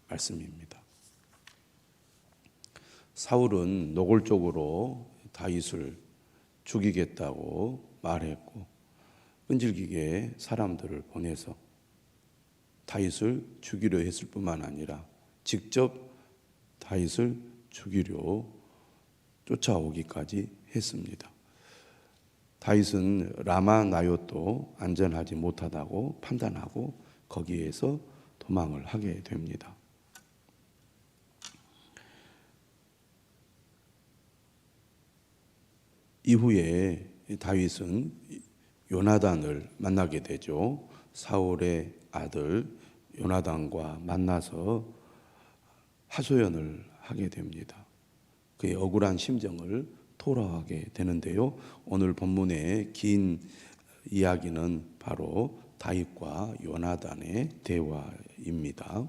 말씀입니다. 사울은 노골적으로 다윗을 죽이겠다고 말했고 끈질기게 사람들을 보내서 다윗을 죽이려 했을 뿐만 아니라 직접 다윗을 죽이려 쫓아오기까지 했습니다. 다윗은 라마 나요도 안전하지 못하다고 판단하고 거기에서 도망을 하게 됩니다. 이후에 다윗은 요나단을 만나게 되죠. 사울의 아들 요나단과 만나서 하소연을 하게 됩니다. 그의 억울한 심정을 토로하게 되는데요. 오늘 본문의 긴 이야기는 바로 다윗과 요나단의 대화입니다.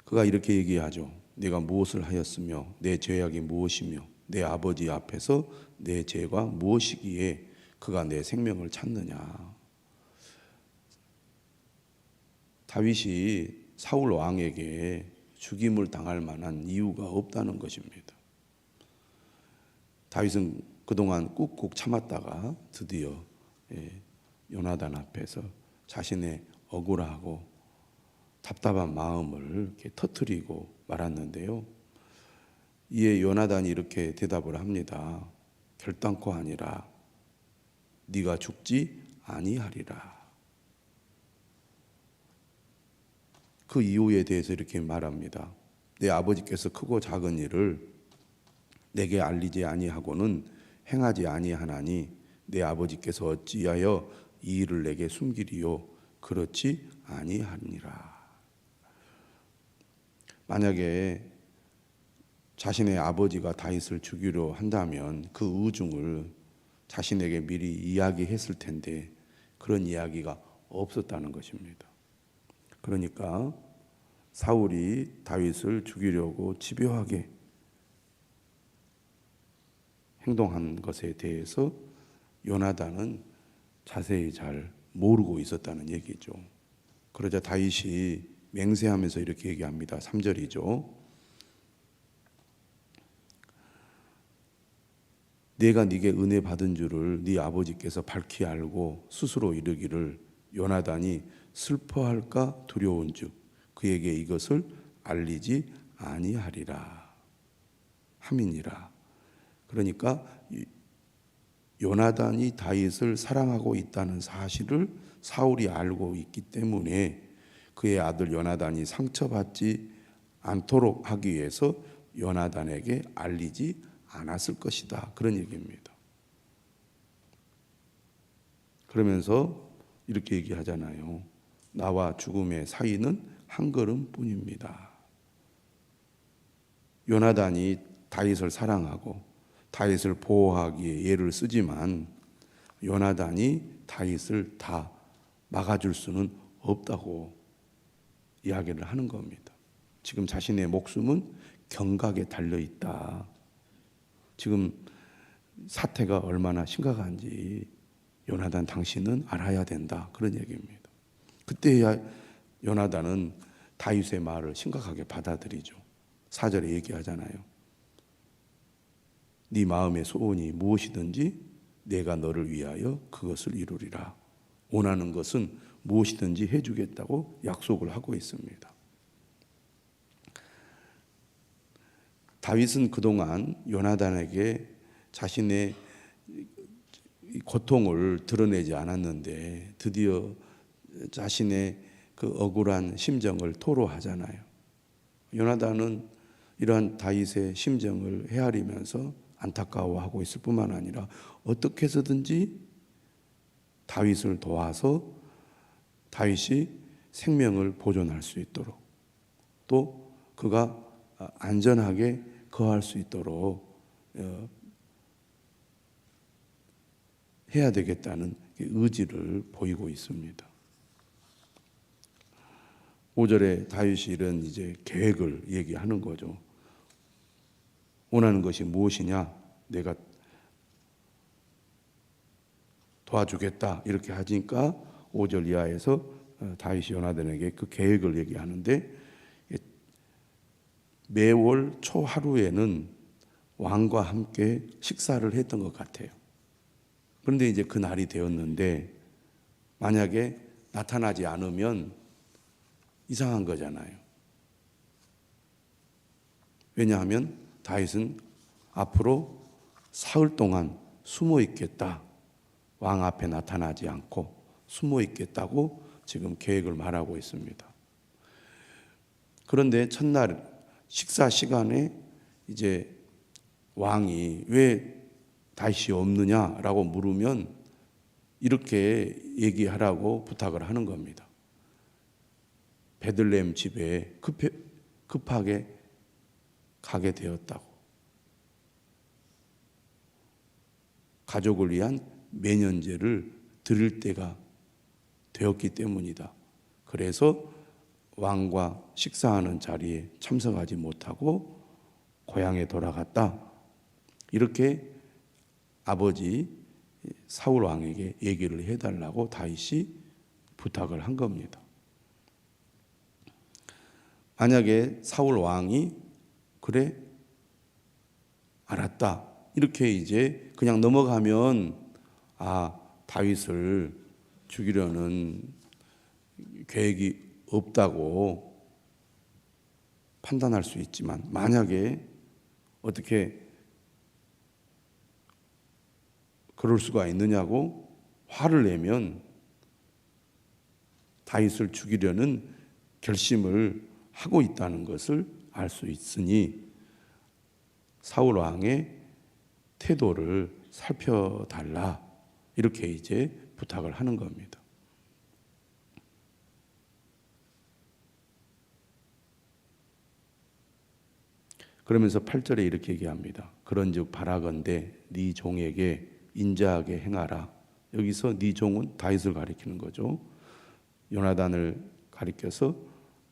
그가 이렇게 얘기하죠. 내가 무엇을 하였으며 내 죄악이 무엇이며 내 아버지 앞에서 내 죄가 무엇이기에 그가 내 생명을 찾느냐. 다윗이 사울 왕에게 죽임을 당할 만한 이유가 없다는 것입니다. 다윗은 그동안 꾹꾹 참았다가 드디어 요나단 앞에서 자신의 억울하고 답답한 마음을 이렇게 터뜨리고 말았는데요. 이에 요나단이 이렇게 대답을 합니다. 결단코 아니라 네가 죽지 아니하리라. 그 이유에 대해서 이렇게 말합니다. 내 아버지께서 크고 작은 일을 내게 알리지 아니하고는 행하지 아니하나니 내 아버지께서 어찌하여 이 일을 내게 숨기리요 그렇지 아니하니라. 만약에 자신의 아버지가 다윗을 죽이려 한다면 그 의중을 자신에게 미리 이야기했을 텐데 그런 이야기가 없었다는 것입니다. 그러니까 사울이 다윗을 죽이려고 집요하게 행동한 것에 대해서 요나단은 자세히 잘 모르고 있었다는 얘기죠. 그러자 다윗이 맹세하면서 이렇게 얘기합니다. 3절이죠. 내가 네게 은혜 받은 줄을 네 아버지께서 밝히 알고 스스로 이르기를 요나단이 슬퍼할까 두려운즉 그에게 이것을 알리지 아니하리라 함이니라. 그러니까 요나단이 다윗을 사랑하고 있다는 사실을 사울이 알고 있기 때문에 그의 아들 요나단이 상처받지 않도록 하기 위해서 요나단에게 알리지 않았을 것이다. 그런 얘기입니다. 그러면서 이렇게 얘기하잖아요. 나와 죽음의 사이는 한 걸음뿐입니다. 요나단이 다윗을 사랑하고 다윗을 보호하기에 애를 쓰지만 요나단이 다윗을 다 막아줄 수는 없다고 이야기를 하는 겁니다. 지금 자신의 목숨은 경각에 달려있다. 지금 사태가 얼마나 심각한지 요나단 당신은 알아야 된다. 그런 얘기입니다. 그때야 요나단은 다윗의 말을 심각하게 받아들이죠. 4절에 얘기하잖아요. 네 마음의 소원이 무엇이든지 내가 너를 위하여 그것을 이루리라. 원하는 것은 무엇이든지 해주겠다고 약속을 하고 있습니다. 다윗은 그동안 요나단에게 자신의 고통을 드러내지 않았는데 드디어 자신의 그 억울한 심정을 토로하잖아요. 요나단은 이러한 다윗의 심정을 헤아리면서 안타까워하고 있을 뿐만 아니라 어떻게 해서든지 다윗을 도와서 다윗이 생명을 보존할 수 있도록 또 그가 안전하게 거할 수 있도록 해야 되겠다는 의지를 보이고 있습니다. 5절에 다윗이 이런 이제 계획을 얘기하는 거죠. 원하는 것이 무엇이냐? 내가 도와주겠다. 이렇게 하니까 5절 이하에서 다윗이 요나단에게 그 계획을 얘기하는데, 매월 초하루에는 왕과 함께 식사를 했던 것 같아요. 그런데 이제 그 날이 되었는데 만약에 나타나지 않으면 이상한 거잖아요. 왜냐하면 다윗은 앞으로 사흘 동안 숨어 있겠다. 왕 앞에 나타나지 않고 숨어 있겠다고 지금 계획을 말하고 있습니다. 그런데 첫날 식사 시간에 이제 왕이 왜 다윗이 없느냐라고 물으면 이렇게 얘기하라고 부탁을 하는 겁니다. 베들레헴 집에 급하게 가게 되었다고. 가족을 위한 매년제를 드릴 때가 되었기 때문이다. 그래서 왕과 식사하는 자리에 참석하지 못하고 고향에 돌아갔다. 이렇게 아버지 사울 왕에게 얘기를 해달라고 다윗이 부탁을 한 겁니다. 만약에 사울 왕이 그래 알았다 이렇게 이제 그냥 넘어가면 다윗을 죽이려는 계획이 없다고 판단할 수 있지만, 만약에 어떻게 그럴 수가 있느냐고 화를 내면 다윗을 죽이려는 결심을 하고 있다는 것을 알 수 있으니 사울 왕의 태도를 살펴달라 이렇게 이제 부탁을 하는 겁니다. 그러면서 8절에 이렇게 얘기합니다. 그런즉 바라건대 네 종에게 인자하게 행하라. 여기서 네 종은 다윗을 가리키는 거죠. 요나단을 가리켜서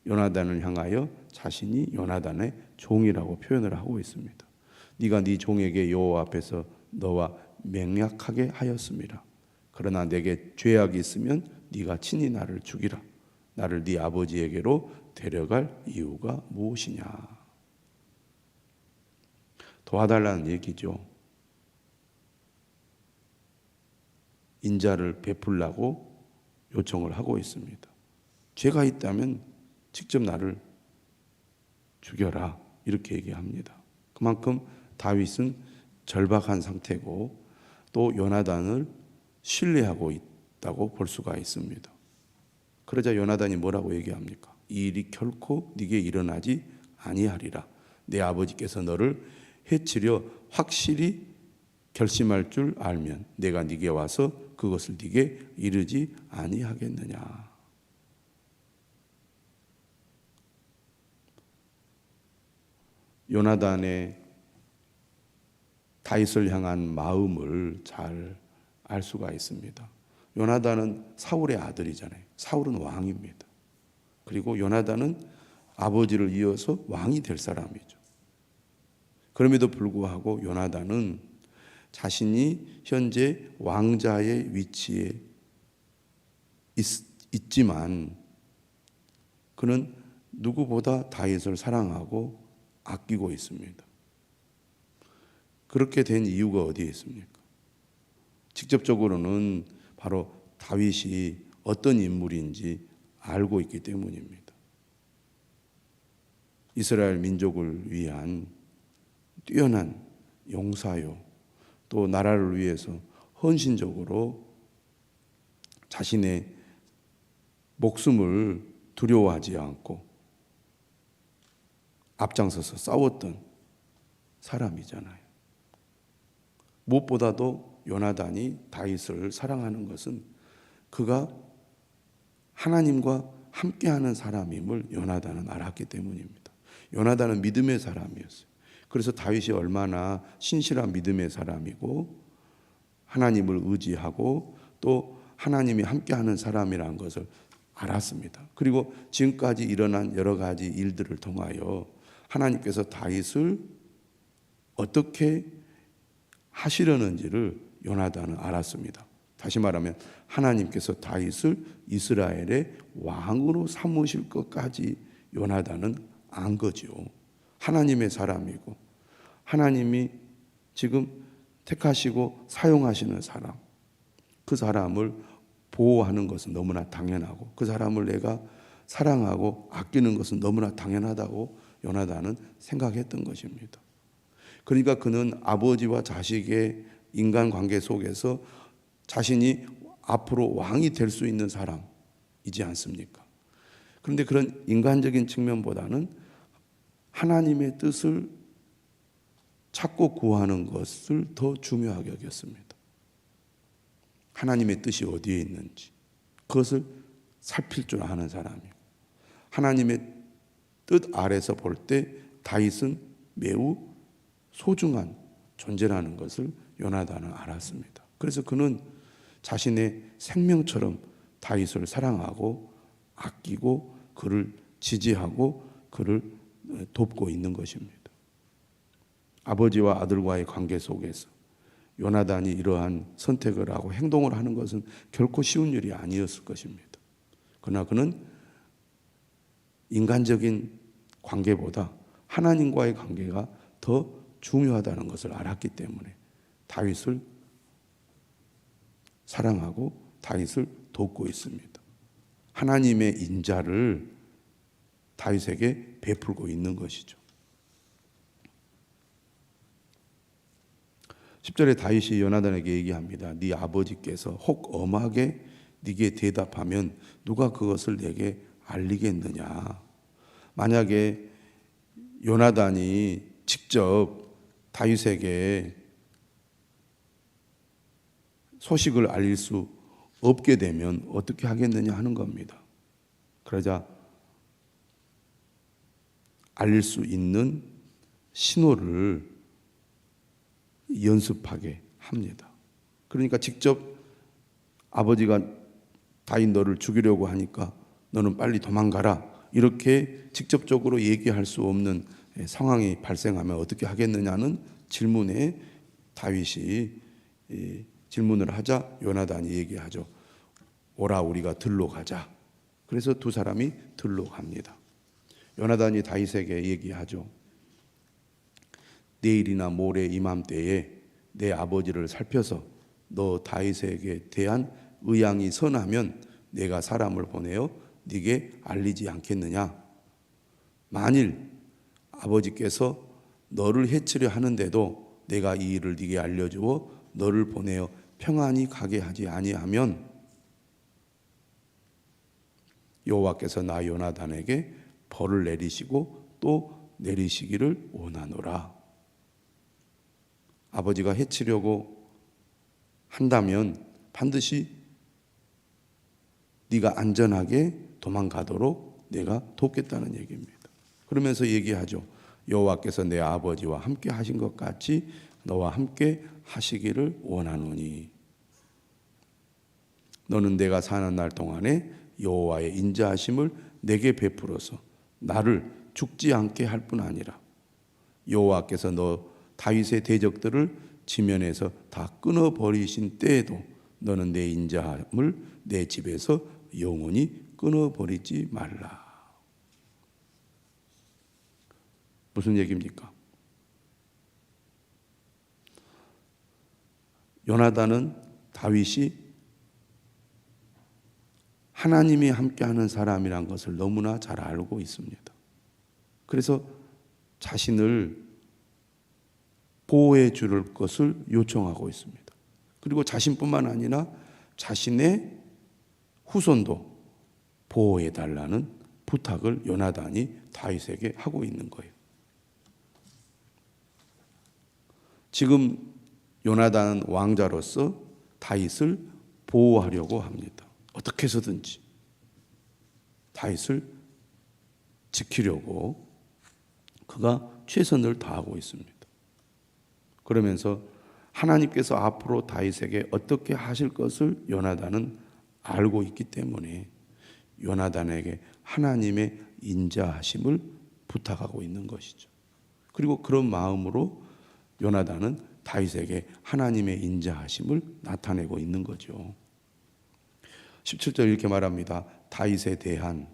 요나단을 향하여 자신이 요나단의 종이라고 표현을 하고 있습니다. 네가 네 종에게 여호와 앞에서 너와 맹약하게 하였습니다. 그러나 내게 죄악이 있으면 네가 친히 나를 죽이라. 나를 네 아버지에게로 데려갈 이유가 무엇이냐. 도와달라는 얘기죠. 인자를 베풀라고 요청을 하고 있습니다. 죄가 있다면 직접 나를 죽여라 이렇게 얘기합니다. 그만큼 다윗은 절박한 상태고 또 요나단을 신뢰하고 있다고 볼 수가 있습니다. 그러자 요나단이 뭐라고 얘기합니까? 이 일이 결코 네게 일어나지 아니하리라. 내 아버지께서 너를 해치려 확실히 결심할 줄 알면 내가 네게 와서 그것을 네게 이르지 아니하겠느냐. 요나단의 다윗을 향한 마음을 잘 알 수가 있습니다. 요나단은 사울의 아들이잖아요. 사울은 왕입니다. 그리고 요나단은 아버지를 이어서 왕이 될 사람이죠. 그럼에도 불구하고 요나단은 자신이 현재 왕자의 위치에 있지만 그는 누구보다 다윗을 사랑하고 아끼고 있습니다. 그렇게 된 이유가 어디에 있습니까? 직접적으로는 바로 다윗이 어떤 인물인지 알고 있기 때문입니다. 이스라엘 민족을 위한 뛰어난 용사요, 또 나라를 위해서 헌신적으로 자신의 목숨을 두려워하지 않고 앞장서서 싸웠던 사람이잖아요. 무엇보다도 요나단이 다윗을 사랑하는 것은 그가 하나님과 함께하는 사람임을 요나단은 알았기 때문입니다. 요나단은 믿음의 사람이었어요. 그래서 다윗이 얼마나 신실한 믿음의 사람이고 하나님을 의지하고 또 하나님이 함께하는 사람이라는 것을 알았습니다. 그리고 지금까지 일어난 여러 가지 일들을 통하여 하나님께서 다윗을 어떻게 하시려는지를 요나단은 알았습니다. 다시 말하면 하나님께서 다윗을 이스라엘의 왕으로 삼으실 것까지 요나단은 안 거죠. 하나님의 사람이고 하나님이 지금 택하시고 사용하시는 사람, 그 사람을 보호하는 것은 너무나 당연하고 그 사람을 내가 사랑하고 아끼는 것은 너무나 당연하다고 요나단은 생각했던 것입니다. 그러니까 그는 아버지와 자식의 인간관계 속에서 자신이 앞으로 왕이 될 수 있는 사람이지 않습니까? 그런데 그런 인간적인 측면보다는 하나님의 뜻을 찾고 구하는 것을 더 중요하게 여겼습니다. 하나님의 뜻이 어디에 있는지 그것을 살필 줄 아는 사람이고 하나님의 뜻 아래서 볼 때 다윗은 매우 소중한 존재라는 것을 요나단은 알았습니다. 그래서 그는 자신의 생명처럼 다윗을 사랑하고 아끼고 그를 지지하고 그를 돕고 있는 것입니다. 아버지와 아들과의 관계 속에서 요나단이 이러한 선택을 하고 행동을 하는 것은 결코 쉬운 일이 아니었을 것입니다. 그러나 그는 인간적인 관계보다 하나님과의 관계가 더 중요하다는 것을 알았기 때문에 다윗을 사랑하고 다윗을 돕고 있습니다. 하나님의 인자를 다윗에게 베풀고 있는 것이죠. 10절에 다윗이 요나단에게 얘기합니다. 네 아버지께서 혹 엄하게 네게 대답하면 누가 그것을 내게 알리겠느냐. 만약에 요나단이 직접 다윗에게 소식을 알릴 수 없게 되면 어떻게 하겠느냐 하는 겁니다. 그러자 알릴 수 있는 신호를 연습하게 합니다. 그러니까 직접 아버지가 다윗 너를 죽이려고 하니까 너는 빨리 도망가라 이렇게 직접적으로 얘기할 수 없는 상황이 발생하면 어떻게 하겠느냐는 질문에 다윗이 질문을 하자 요나단이 얘기하죠. 오라 우리가 들로 가자. 그래서 두 사람이 들로 갑니다. 요나단이 다윗에게 얘기하죠. 내일이나 모레 이맘때에 내 아버지를 살펴서 너 다윗에게 대한 의향이 선하면 내가 사람을 보내어 네게 알리지 않겠느냐. 만일 아버지께서 너를 해치려 하는데도 내가 이 일을 네게 알려주어 너를 보내어 평안히 가게 하지 아니하면 여호와께서 나 요나단에게 벌을 내리시고 또 내리시기를 원하노라. 아버지가 해치려고 한다면 반드시 네가 안전하게 도망가도록 내가 돕겠다는 얘기입니다. 그러면서 얘기하죠. 여호와께서 내 아버지와 함께 하신 것 같이 너와 함께 하시기를 원하노니 너는 내가 사는 날 동안에 여호와의 인자하심을 내게 베풀어서 나를 죽지 않게 할 뿐 아니라 여호와께서 너 다윗의 대적들을 지면에서 다 끊어버리신 때에도 너는 내 인자함을 내 집에서 영원히 끊어버리지 말라. 무슨 얘기입니까? 요나단은 다윗이 하나님이 함께하는 사람이란 것을 너무나 잘 알고 있습니다. 그래서 자신을 보호해 줄 것을 요청하고 있습니다. 그리고 자신뿐만 아니라 자신의 후손도 보호해 달라는 부탁을 요나단이 다윗에게 하고 있는 거예요. 지금 요나단은 왕자로서 다윗을 보호하려고 합니다. 어떻게 해서든지 다윗을 지키려고 그가 최선을 다하고 있습니다. 그러면서 하나님께서 앞으로 다윗에게 어떻게 하실 것을 요나단은 알고 있기 때문에 요나단에게 하나님의 인자하심을 부탁하고 있는 것이죠. 그리고 그런 마음으로 요나단은 다윗에게 하나님의 인자하심을 나타내고 있는 거죠. 17절 이렇게 말합니다. 다윗에 대한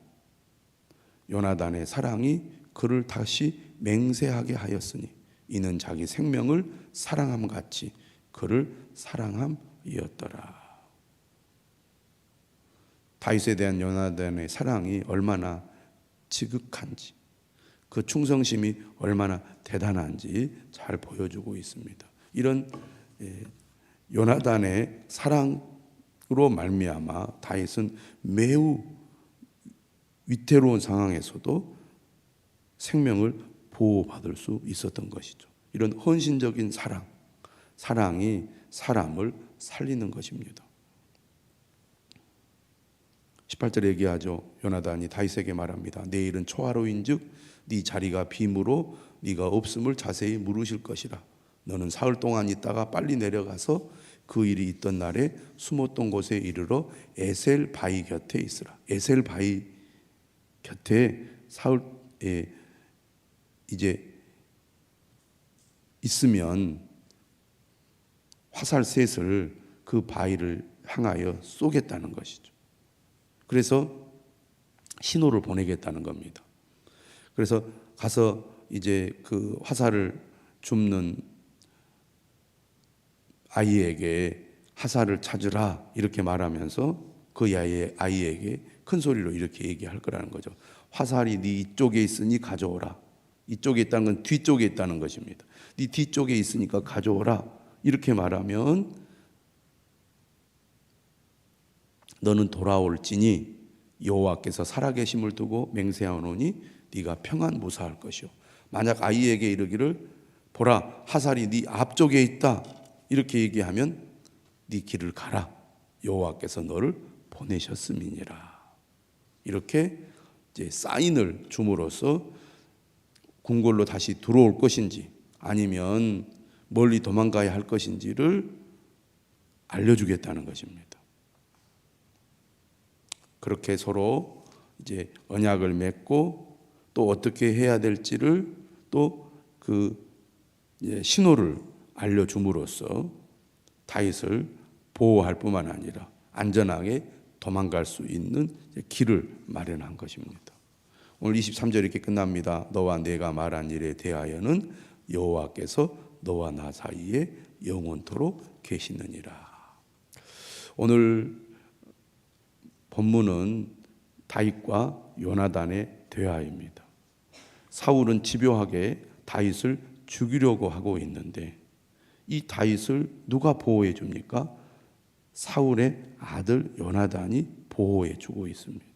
요나단의 사랑이 그를 다시 맹세하게 하였으니 이는 자기 생명을 사랑함 같이 그를 사랑함이었더라. 다윗에 대한 요나단의 사랑이 얼마나 지극한지, 그 충성심이 얼마나 대단한지 잘 보여주고 있습니다. 이런 요나단의 사랑으로 말미암아 다윗은 매우 위태로운 상황에서도 생명을 보호받을 수 있었던 것이죠. 이런 헌신적인 사랑이 사람을 살리는 것입니다. 18절에 얘기하죠. 요나단이 다윗에게 말합니다. 내일은 초하루인즉 네 자리가 빔으로 네가 없음을 자세히 물으실 것이라. 너는 사흘 동안 있다가 빨리 내려가서 그 일이 있던 날에 숨었던 곳에 이르러 에셀 바위 곁에 있으라. 에셀 바위 곁에 사흘에 이제 있으면 화살 셋을 그 바위를 향하여 쏘겠다는 것이죠. 그래서 신호를 보내겠다는 겁니다. 그래서 가서 이제 그 화살을 줍는 아이에게 화살을 찾으라 이렇게 말하면서 그 아이에게 큰 소리로 이렇게 얘기할 거라는 거죠. 화살이 네 이쪽에 있으니 가져오라. 이쪽에 있다는 건 뒤쪽에 있다는 것입니다. 네 뒤쪽에 있으니까 가져오라 이렇게 말하면 너는 돌아올지니 여호와께서 살아계심을 두고 맹세하노니 네가 평안 무사할 것이요. 만약 아이에게 이르기를 보라 화살이 네 앞쪽에 있다 이렇게 얘기하면 네 길을 가라. 여호와께서 너를 보내셨음이니라. 이렇게 이제 사인을 줌으로써 궁궐로 다시 들어올 것인지 아니면 멀리 도망가야 할 것인지를 알려주겠다는 것입니다. 그렇게 서로 이제 언약을 맺고 또 어떻게 해야 될지를 또 그 신호를 알려줌으로써 다윗을 보호할 뿐만 아니라 안전하게 도망갈 수 있는 길을 마련한 것입니다. 오늘 23절 이렇게 끝납니다. 너와 내가 말한 일에 대하여는 여호와께서 너와 나 사이에 영원토록 계시느니라. 오늘 본문은 다윗과 요나단의 대화입니다. 사울은 집요하게 다윗을 죽이려고 하고 있는데 이 다윗을 누가 보호해 줍니까? 사울의 아들 요나단이 보호해 주고 있습니다.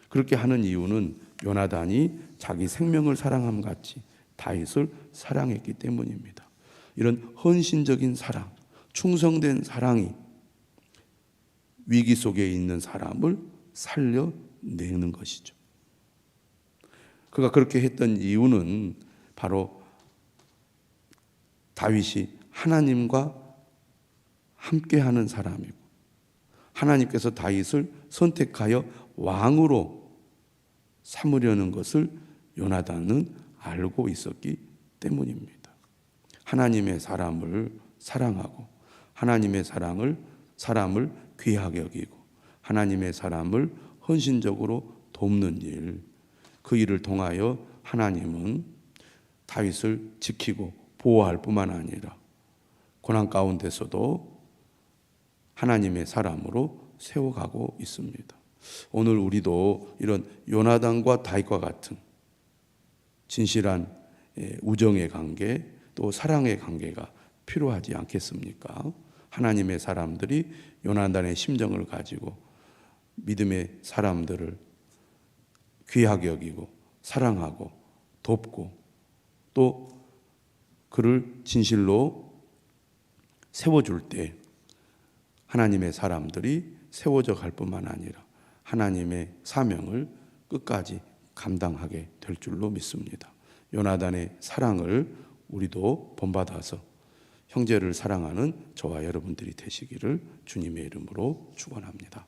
그렇게 하는 이유는 요나단이 자기 생명을 사랑함 같이 다윗을 사랑했기 때문입니다. 이런 헌신적인 사랑, 충성된 사랑이 위기 속에 있는 사람을 살려내는 것이죠. 그가 그렇게 했던 이유는 바로 다윗이 하나님과 함께하는 사람이고 하나님께서 다윗을 선택하여 왕으로 삼으려는 것을 요나단은 알고 있었기 때문입니다. 하나님의 사람을 사랑하고 하나님의 사람을 귀하게 여기고 하나님의 사람을 헌신적으로 돕는 일, 그 일을 통하여 하나님은 다윗을 지키고 보호할 뿐만 아니라 고난 가운데서도 하나님의 사람으로 세워가고 있습니다. 오늘 우리도 이런 요나단과 다윗과 같은 진실한 우정의 관계 또 사랑의 관계가 필요하지 않겠습니까? 하나님의 사람들이 요나단의 심정을 가지고 믿음의 사람들을 귀하게 여기고 사랑하고 돕고 또 그를 진실로 세워줄 때 하나님의 사람들이 세워져 갈 뿐만 아니라 하나님의 사명을 끝까지 감당하게 될 줄로 믿습니다. 요나단의 사랑을 우리도 본받아서 형제를 사랑하는 저와 여러분들이 되시기를 주님의 이름으로 축원합니다.